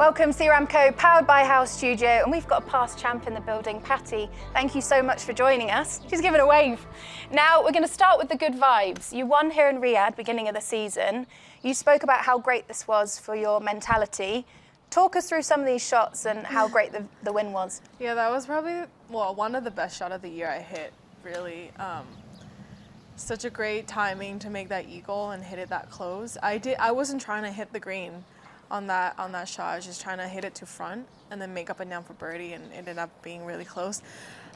Welcome to the Aramco Powered by House studio, and we've got a past champ in the building, Patty. Thank you so much for joining us. She's giving a wave. Now, we're going to start with the good vibes. You won here in Riyadh, beginning of the season. You spoke about how great this was for your mentality. Talk us through some of these shots and how great the win was. Yeah, that was probably, one of the best shots of the year I hit, really. Such a great timing to make that eagle and hit it that close. I wasn't trying to hit the green on that shot. I was just trying to hit it to front and then make up and down for birdie, and it ended up being really close.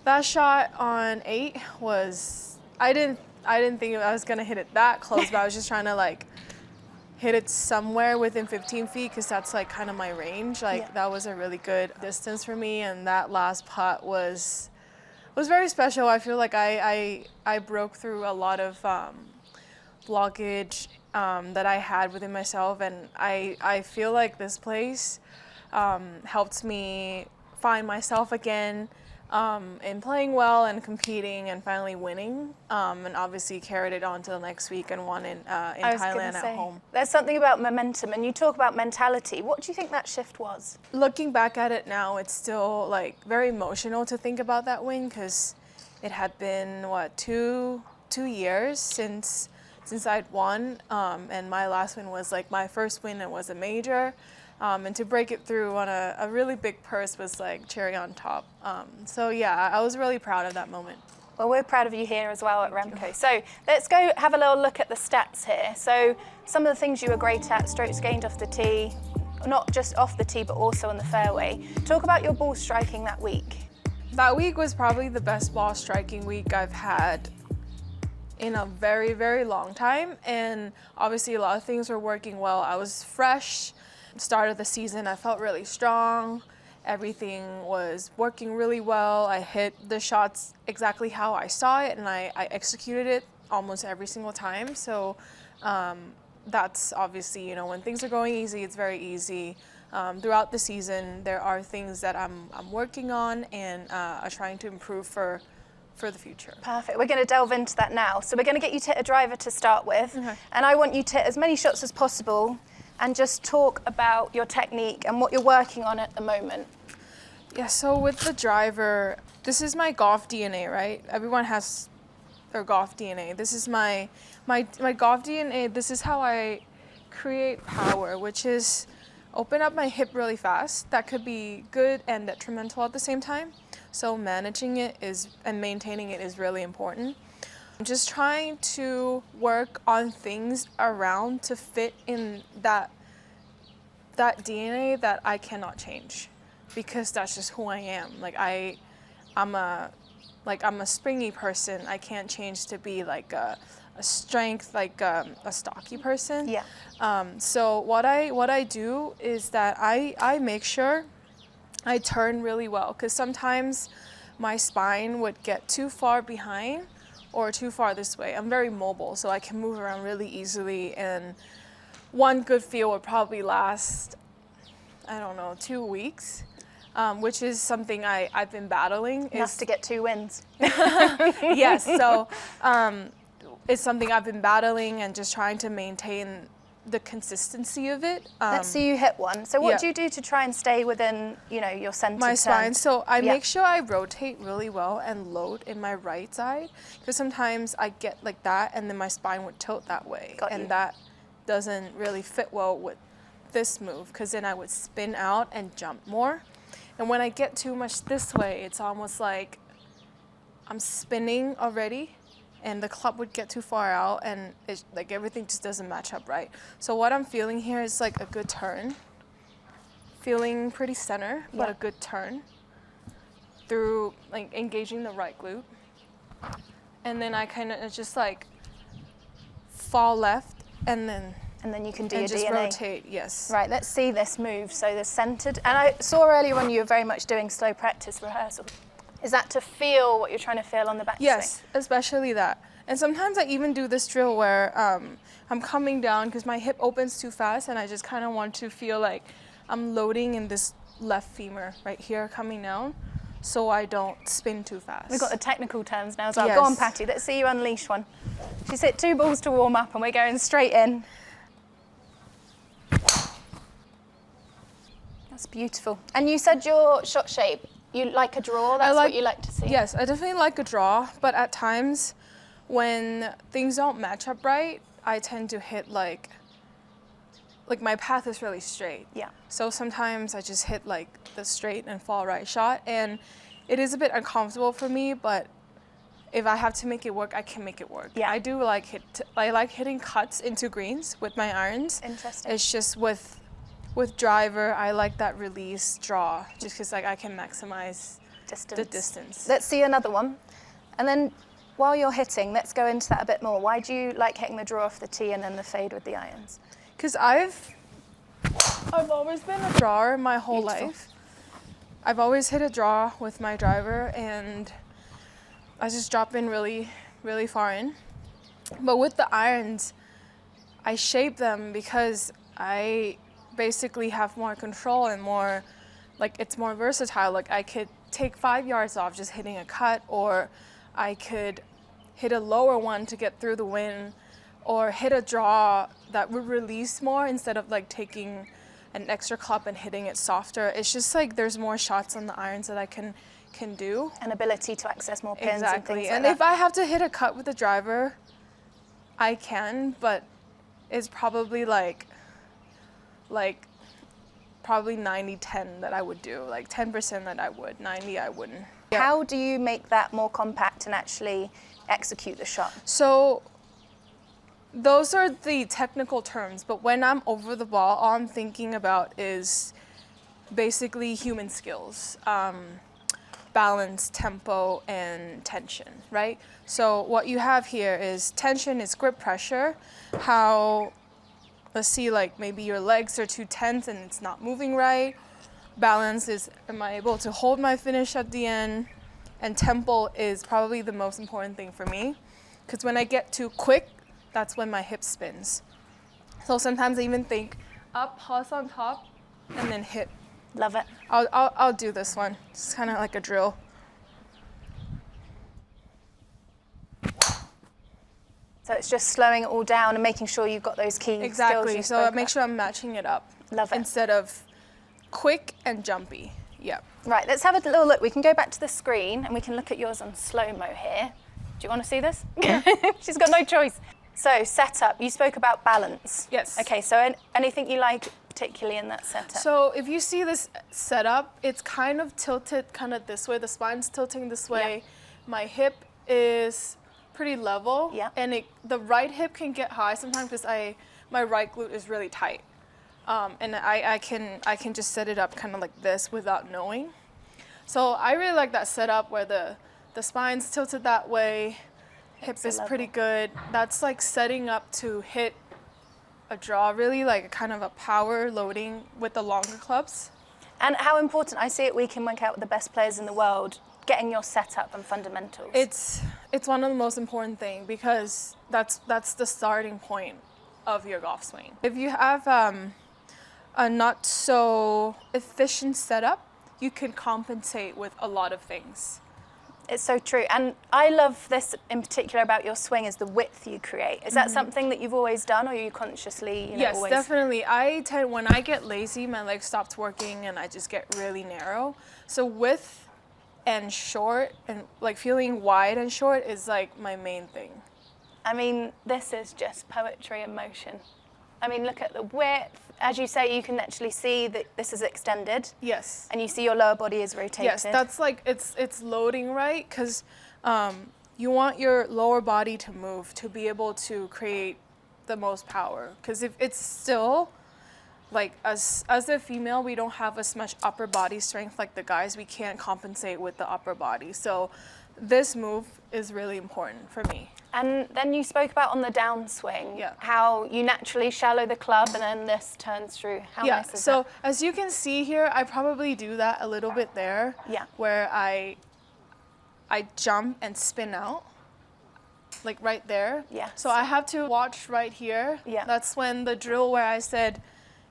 That shot on 8 was, I didn't think I was gonna hit it that close, but I was just trying to like hit it somewhere within 15 feet because that's like kind of my range. That was a really good distance for me, and that last putt was very special. I feel like I broke through a lot of blockage that I had within myself, and I feel like this place helped me find myself again in playing well and competing and finally winning, and obviously carried it on to the next week and won in Thailand at home. There's something about momentum, and you talk about mentality. What do you think that shift was? Looking back at it now, it's still like very emotional to think about that win because it had been two years since I'd won, and my last win was like my first win. It was a major, and to break it through on a really big purse was like cherry on top. So yeah, I was really proud of that moment. Well, we're proud of you here as well at Aramco. So let's go have a little look at the stats here. So some of the things you were great at: strokes gained off the tee, not just off the tee, but also on the fairway. Talk about your ball striking that week. That week was probably the best ball striking week I've had in a very, very long time, and obviously a lot of things were working well. I was fresh. Start of the season, I felt really strong. Everything was working really well. I hit the shots exactly how I saw it, and I executed it almost every single time. So that's obviously, when things are going easy, it's very easy. Throughout the season, there are things that I'm working on and are trying to improve for the future. Perfect. We're going to delve into that now. So we're going to get you to hit a driver to start with, and I want you to hit as many shots as possible and just talk about your technique and what you're working on at the moment. Yeah, so with the driver, this is my golf DNA, right? Everyone has their golf DNA. This is my golf DNA. This is how I create power, which is open up my hip really fast. That could be good and detrimental at the same time. So managing it and maintaining it is really important. I'm just trying to work on things around to fit in that DNA that I cannot change, because that's just who I am. Like I'm a springy person. I can't change to be like a strength, like a stocky person. Yeah. So what I do is that I make sure I turn really well, because sometimes my spine would get too far behind or too far this way. I'm very mobile, so I can move around really easily, and one good feel would probably last, 2 weeks, which is something I've been battling. Enough to get 2 wins. Yes, so it's something I've been battling and just trying to maintain the consistency of it. Let's see you hit one. So what do you do to try and stay within, your center my spine? So I Yeah. make sure I rotate really well and load in my right side, because sometimes I get like that and then my spine would tilt that way. Got and you. that doesn't really fit well with this move, because then I would spin out and jump more. And when I get too much this way, it's almost like I'm spinning already, and the club would get too far out, and it's like everything just doesn't match up right. So what I'm feeling here is like a good turn, feeling pretty center, but a good turn through like engaging the right glute, and then I kind of just like fall left, and then you can do your just DNA. rotate. Yes. Right, let's see this move. So the centered, and I saw earlier on you were very much doing slow practice rehearsal. Is that to feel what you're trying to feel on the backswing? Yes, especially that. And sometimes I even do this drill where I'm coming down because my hip opens too fast, and I just kind of want to feel like I'm loading in this left femur right here coming down, so I don't spin too fast. We've got the technical terms now as well. Yes. Go on, Patty, let's see you unleash one. She's hit 2 balls to warm up, and we're going straight in. That's beautiful. And you said your shot shape, you like a draw, that's what you like to see? Yes, I definitely like a draw, but at times when things don't match up right, I tend to hit like my path is really straight. Yeah. So sometimes I just hit like the straight and fall right shot, and it is a bit uncomfortable for me, but if I have to make it work, I can make it work. Yeah. I like hitting cuts into greens with my irons. Interesting. It's just with driver, I like that release draw, just because like I can maximize the distance. Let's see another one. And then while you're hitting, let's go into that a bit more. Why do you like hitting the draw off the tee and then the fade with the irons? Because I've always been a drawer my whole life. I've always hit a draw with my driver, and I just drop in really, really far in. But with the irons, I shape them because I basically have more control and more, like it's more versatile. Like I could take 5 yards off just hitting a cut, or I could hit a lower one to get through the wind, or hit a draw that would release more instead of like taking an extra club and hitting it softer. It's just like there's more shots on the irons that I can do. An ability to access more pins and things like and that. if I have to hit a cut with the driver, I can, but it's probably like probably 90-10 that I would do. Like 10% that I would, 90 I wouldn't. Yeah. How do you make that more compact and actually execute the shot? So those are the technical terms, but when I'm over the ball, all I'm thinking about is basically human skills. Balance, tempo, and tension, right? So what you have here is tension is grip pressure, how, let's see, like maybe your legs are too tense and it's not moving right. Balance is, am I able to hold my finish at the end? And tempo is probably the most important thing for me, because when I get too quick, that's when my hip spins. So sometimes I even think up, pause on top, and then hit. Love it. I'll do this one. It's kind of like a drill. So it's just slowing it all down and making sure you've got those key skills you Exactly. So spoke make about. sure I'm matching it up. Love it. Instead of quick and jumpy. Yeah. Right, let's have a little look. We can go back to the screen and we can look at yours on slow-mo here. Do you want to see this? She's got no choice. So setup, you spoke about balance. Yes. Okay, so anything you like particularly in that setup? So if you see this setup, it's kind of tilted kind of this way. The spine's tilting this way. Yeah. My hip is pretty level. Yeah. And the right hip can get high sometimes because my right glute is really tight. And I can just set it up kind of like this without knowing. So I really like that setup where the spine's tilted that way, hip is pretty good. That's like setting up to hit a draw, really like a kind of a power loading with the longer clubs. And how important, I see it week in, week out with the best players in the world, getting your setup and fundamentals. It's one of the most important things because that's the starting point of your golf swing. If you have a not so efficient setup, you can compensate with a lot of things. It's so true. And I love this in particular about your swing is the width you create. Is that something that you've always done, or are you consciously, Yes, always? definitely. When I get lazy, my legs stops working and I just get really narrow. So width and short and like feeling wide and short is like my main thing. I mean, this is just poetry in motion. I mean, look at the width. As you say, you can actually see that this is extended. Yes. And you see your lower body is rotated. Yes, that's like, it's loading right, because you want your lower body to move to be able to create the most power. Because if it's still, like as a female, we don't have as much upper body strength like the guys. We can't compensate with the upper body. So this move is really important for me. And then you spoke about on the downswing, Yeah. how you naturally shallow the club and then this turns through. How nice is so that? as you can see here, I probably do that a little bit there. Yeah. Where I jump and spin out, like right there. Yes. So I have to watch right here. Yeah. That's when the drill where I said,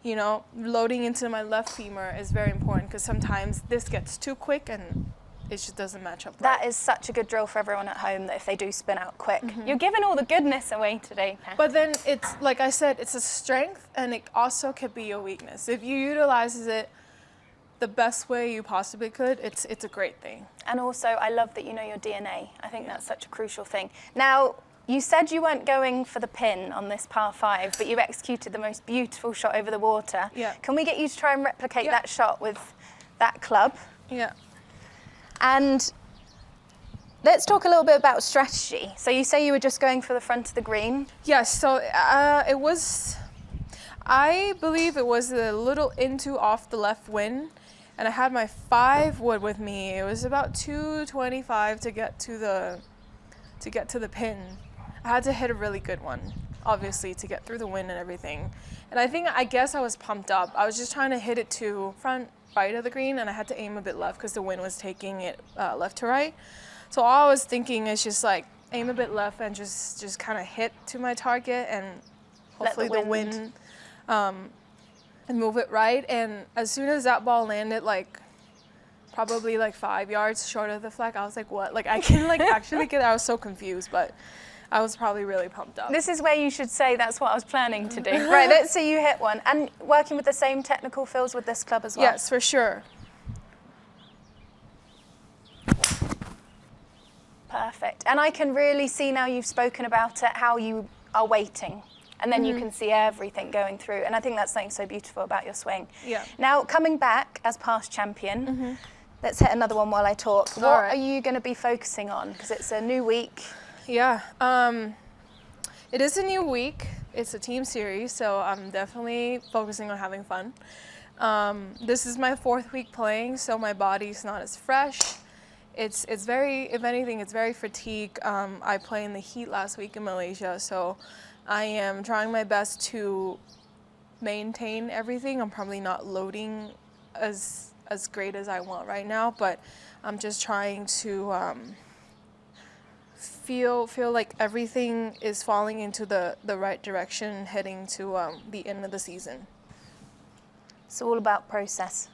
loading into my left femur is very important, because sometimes this gets too quick and it just doesn't match up. That is such a good drill for everyone at home, that if they do spin out quick. You're giving all the goodness away today, Pat. But then it's, like I said, it's a strength and it also could be a weakness. If you utilize it the best way you possibly could, it's a great thing. And also, I love that you know your DNA. I think that's such a crucial thing. Now, you said you weren't going for the pin on this par 5, but you executed the most beautiful shot over the water. Yeah. Can we get you to try and replicate that shot with that club? Yeah. And let's talk a little bit about strategy. So you say you were just going for the front of the green. Yes, so it was, I believe it was a little into off the left wind, and I had my 5 wood with me. It was about 225 to get to the pin. I had to hit a really good one, obviously, to get through the wind and everything. And I guess I was pumped up. I was just trying to hit it to front right of the green, and I had to aim a bit left because the wind was taking it left to right. So all I was thinking is just like aim a bit left and just kind of hit to my target, and hopefully the wind and move it right. And as soon as that ball landed, like probably like 5 yards short of the flag, I was like, what? Like I can like actually get. I was so confused, but I was probably really pumped up. This is where you should say that's what I was planning to do. Right, let's see you hit one. And working with the same technical feels with this club as well. Yes, for sure. Perfect. And I can really see now you've spoken about it, how you are waiting. And then you can see everything going through. And I think that's something so beautiful about your swing. Yeah. Now, coming back as past champion, let's hit another one while I talk. What are you going to be focusing on? Because it's a new week. Yeah. It is a new week. It's a team series, so I'm definitely focusing on having fun. This is my 4th week playing, so my body's not as fresh. It's very, if anything, it's very fatigued. I played in the heat last week in Malaysia, so I am trying my best to maintain everything. I'm probably not loading as great as I want right now, but I'm just trying to feel like everything is falling into the right direction, heading to the end of the season. It's all about process.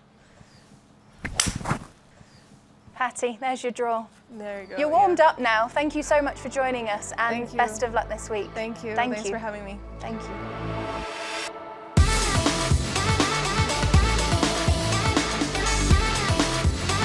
Patty, there's your draw. There you go. You're warmed up now. Thank you so much for joining us, and Thank you. best of luck this week. Thank you. Thanks Thanks for having me. Thank you.